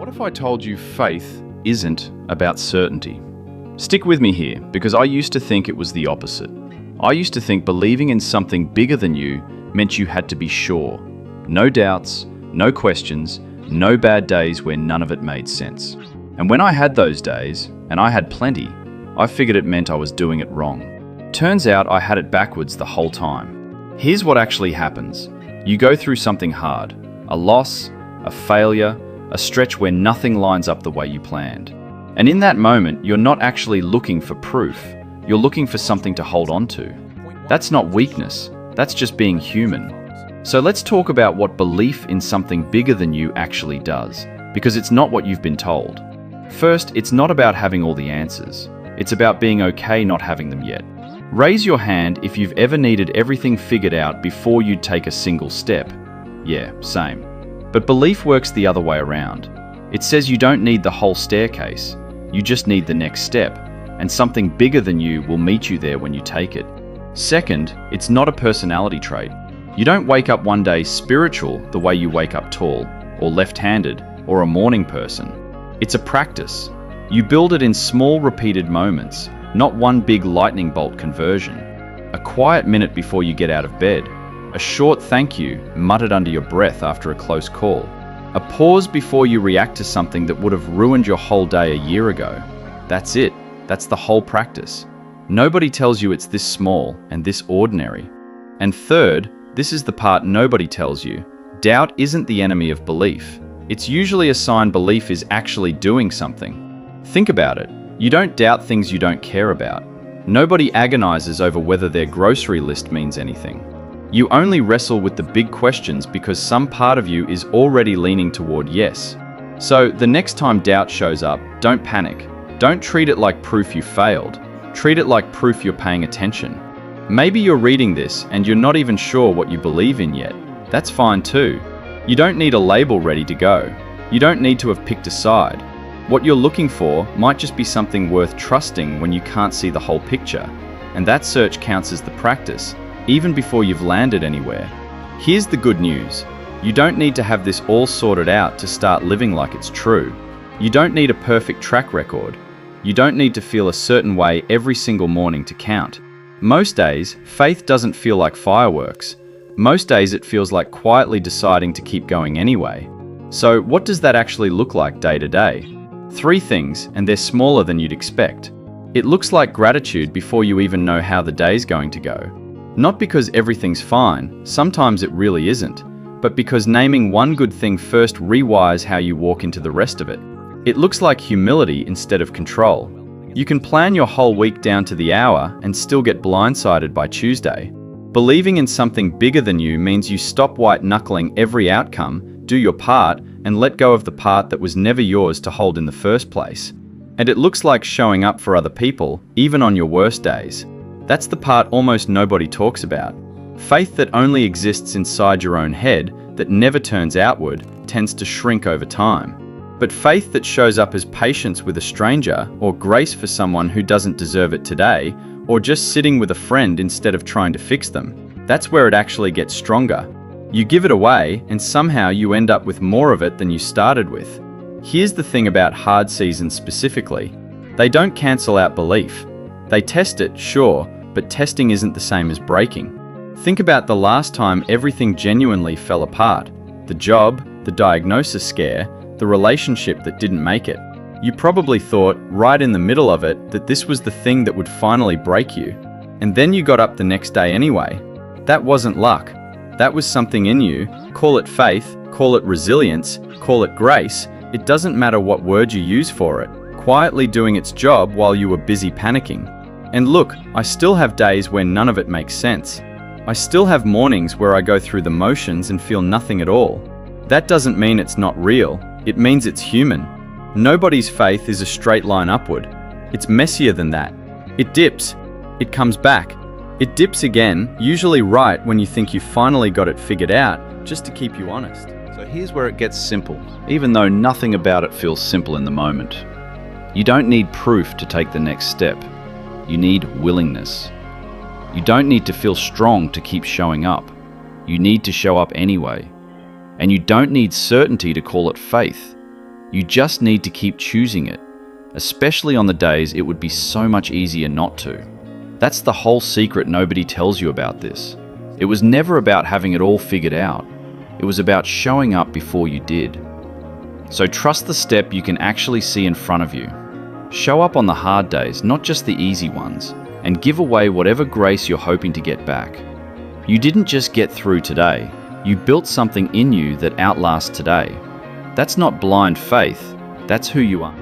What if I told you faith isn't about certainty? Stick with me here, because I used to think it was the opposite. I used to think believing in something bigger than you meant you had to be sure. No doubts, no questions, no bad days where none of it made sense. And when I had those days, and I had plenty, I figured it meant I was doing it wrong. Turns out I had it backwards the whole time. Here's what actually happens. You go through something hard, a loss, a failure, a stretch where nothing lines up the way you planned. And in that moment, you're not actually looking for proof. You're looking for something to hold on to. That's not weakness, that's just being human. So let's talk about what belief in something bigger than you actually does, because it's not what you've been told. First, it's not about having all the answers. It's about being okay not having them yet. Raise your hand if you've ever needed everything figured out before you'd take a single step. Yeah, same. But belief works the other way around. It says you don't need the whole staircase, you just need the next step, and something bigger than you will meet you there when you take it. Second, it's not a personality trait. You don't wake up one day spiritual the way you wake up tall, or left-handed, or a morning person. It's a practice. You build it in small repeated moments, not one big lightning bolt conversion. A quiet minute before you get out of bed. A short thank you muttered under your breath after a close call. A pause before you react to something that would have ruined your whole day a year ago. That's it. That's the whole practice. Nobody tells you it's this small and this ordinary. And third, this is the part nobody tells you. Doubt isn't the enemy of belief. It's usually a sign belief is actually doing something. Think about it. You don't doubt things you don't care about. Nobody agonizes over whether their grocery list means anything. You only wrestle with the big questions because some part of you is already leaning toward yes. So the next time doubt shows up, don't panic. Don't treat it like proof you failed. Treat it like proof you're paying attention. Maybe you're reading this and you're not even sure what you believe in yet. That's fine too. You don't need a label ready to go. You don't need to have picked a side. What you're looking for might just be something worth trusting when you can't see the whole picture. And that search counts as the practice, even before you've landed anywhere. Here's the good news. You don't need to have this all sorted out to start living like it's true. You don't need a perfect track record. You don't need to feel a certain way every single morning to count. Most days, faith doesn't feel like fireworks. Most days it feels like quietly deciding to keep going anyway. So what does that actually look like day to day? 3 things, and they're smaller than you'd expect. It looks like gratitude before you even know how the day's going to go. Not because everything's fine, sometimes it really isn't, but because naming one good thing first rewires how you walk into the rest of it. It looks like humility instead of control. You can plan your whole week down to the hour and still get blindsided by Tuesday. Believing in something bigger than you means you stop white-knuckling every outcome, do your part, and let go of the part that was never yours to hold in the first place. And it looks like showing up for other people, even on your worst days. That's the part almost nobody talks about. Faith that only exists inside your own head, that never turns outward, tends to shrink over time. But faith that shows up as patience with a stranger, or grace for someone who doesn't deserve it today, or just sitting with a friend instead of trying to fix them, that's where it actually gets stronger. You give it away, and somehow you end up with more of it than you started with. Here's the thing about hard seasons specifically. They don't cancel out belief. They test it, sure, but testing isn't the same as breaking. Think about the last time everything genuinely fell apart. The job, the diagnosis scare, the relationship that didn't make it. You probably thought, right in the middle of it, that this was the thing that would finally break you. And then you got up the next day anyway. That wasn't luck. That was something in you. Call it faith, call it resilience, call it grace. It doesn't matter what word you use for it. Quietly doing its job while you were busy panicking. And look, I still have days where none of it makes sense. I still have mornings where I go through the motions and feel nothing at all. That doesn't mean it's not real. It means it's human. Nobody's faith is a straight line upward. It's messier than that. It dips. It comes back. It dips again, usually right when you think you finally got it figured out, just to keep you honest. So here's where it gets simple, even though nothing about it feels simple in the moment. You don't need proof to take the next step. You need willingness. You don't need to feel strong to keep showing up. You need to show up anyway. And you don't need certainty to call it faith. You just need to keep choosing it, especially on the days it would be so much easier not to. That's the whole secret nobody tells you about this. It was never about having it all figured out. It was about showing up before you did. So trust the step you can actually see in front of you. Show up on the hard days, not just the easy ones, and give away whatever grace you're hoping to get back. You didn't just get through today. You built something in you that outlasts today. That's not blind faith. That's who you are.